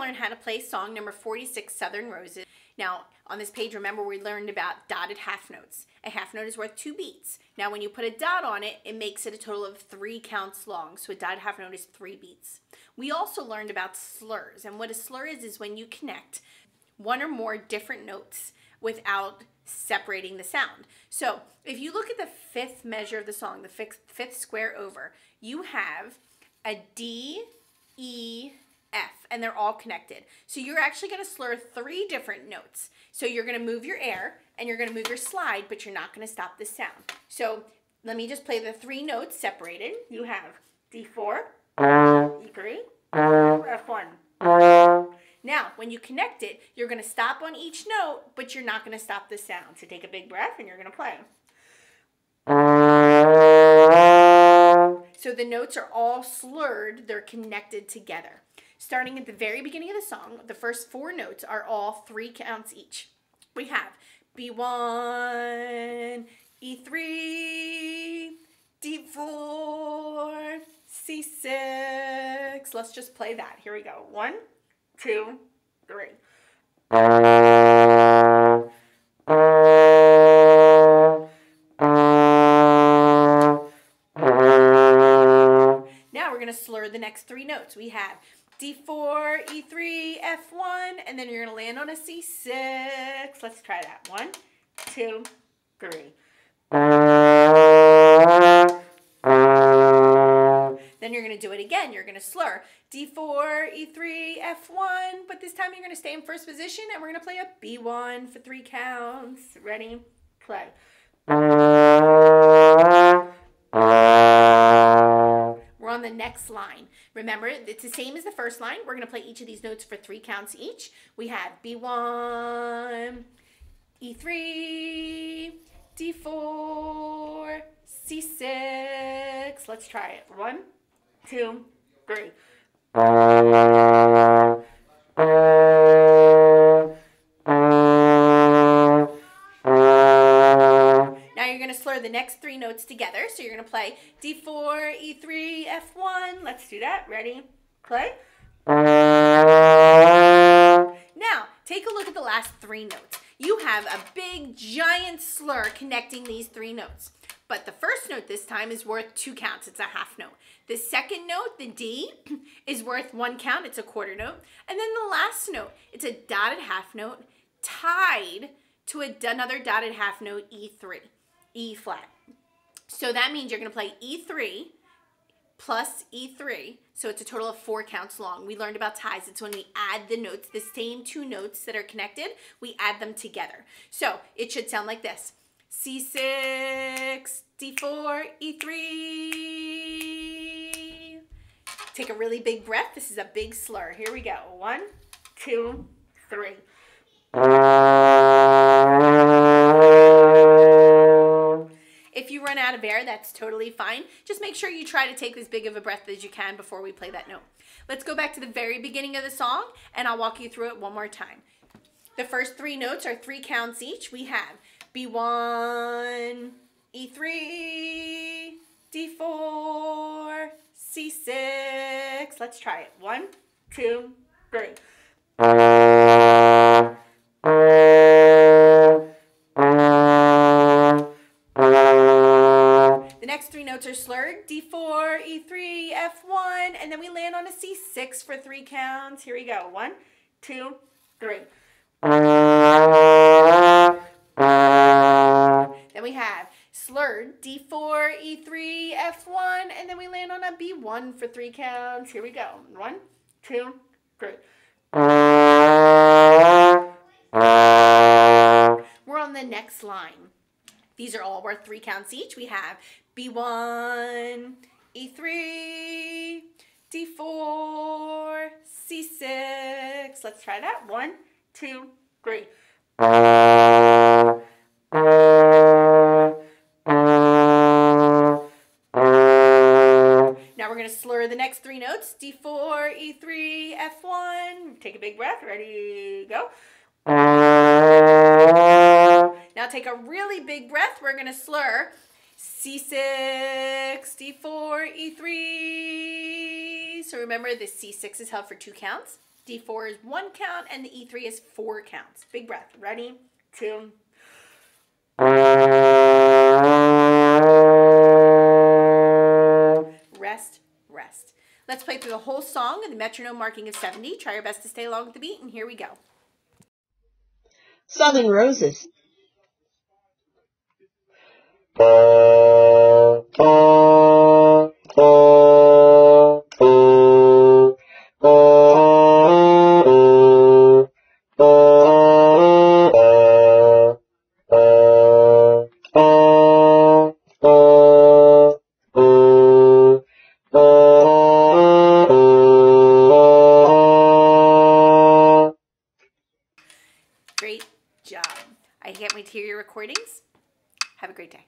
learn how to play song number 46, Southern Roses. Now, on this page, remember we learned about dotted half notes. A half note is worth 2 beats. Now, when you put a dot on it, it makes it a total of 3 counts long. So a dotted half note is 3 beats. We also learned about slurs. And what a slur is when you connect one or more different notes without separating the sound. So if you look at the 5th measure of the song, the fifth square over, you have a D, E, F, and they're all connected. So you're actually going to slur 3 different notes. So you're going to move your air and you're going to move your slide, but you're not going to stop the sound. So let me just play the 3 notes separated. You have D4, E3, F1. Now, when you connect it, you're going to stop on each note, but you're not going to stop the sound. So take a big breath and you're going to play. So the notes are all slurred. They're connected together. Starting at the very beginning of the song, the first 4 notes are all 3 counts each. We have B1, E3, D4, C6. Let's just play that. Here we go. 1, 2, 3. Now we're going to slur the next 3 notes. We have D4, E3, F1, and then you're going to land on a C6. Let's try that. 1, 2, 3. Then you're going to do it again. You're going to slur D4, E3, F1, but this time you're going to stay in first position, and we're going to play a B1 for 3 counts. Ready? Play. We're on the next line. Remember, it's the same as the first line. We're going to play each of these notes for 3 counts each. We have B1, E3, D4, C6. Let's try it. 1, 2, 3. The next 3 notes together. So you're going to play D4, E3, F1. Let's do that. Ready? Play. Now, take a look at the last 3 notes. You have a big, giant slur connecting these 3 notes. But the first note this time is worth 2 counts. It's a half note. The second note, the D, is worth 1 count. It's a quarter note. And then the last note, it's a dotted half note tied to another dotted half note, E3. E flat. So that means you're going to play E3 plus E3. So it's a total of 4 counts long. We learned about ties. It's when we add the notes, the same 2 notes that are connected, we add them together. So it should sound like this. C6, D4, E3. Take a really big breath. This is a big slur. Here we go. 1, 2, 3. If you run out of air, that's totally fine. Just make sure you try to take as big of a breath as you can before we play that note. Let's go back to the very beginning of the song, and I'll walk you through it one more time. The first 3 notes are 3 counts each. We have B1, E3, D4, C6. Let's try it. 1, 2, 3. The next 3 notes are slurred. D4, E3, F1, and then we land on a C6 for 3 counts. Here we go. 1, 2, 3. Then we have slurred D4, E3, F1, and then we land on a B1 for 3 counts. Here we go. 1, 2, 3. We're on the next line. These are all worth 3 counts each. We have B1, E3, D4, C6. Let's try that. 1, 2, 3. Now we're going to slur the next 3 notes. D4, E3, F1. Take a big breath. Ready, go. Now take a really big breath. We're going to slur C6, D4, E3. So remember, the C6 is held for 2 counts. D4 is 1 count, and the E3 is 4 counts. Big breath. Ready? 2. Rest, rest. Let's play through the whole song with the metronome marking of 70. Try your best to stay along with the beat, and here we go. Southern Roses. Great job. I can't wait to hear your recordings. Have a great day.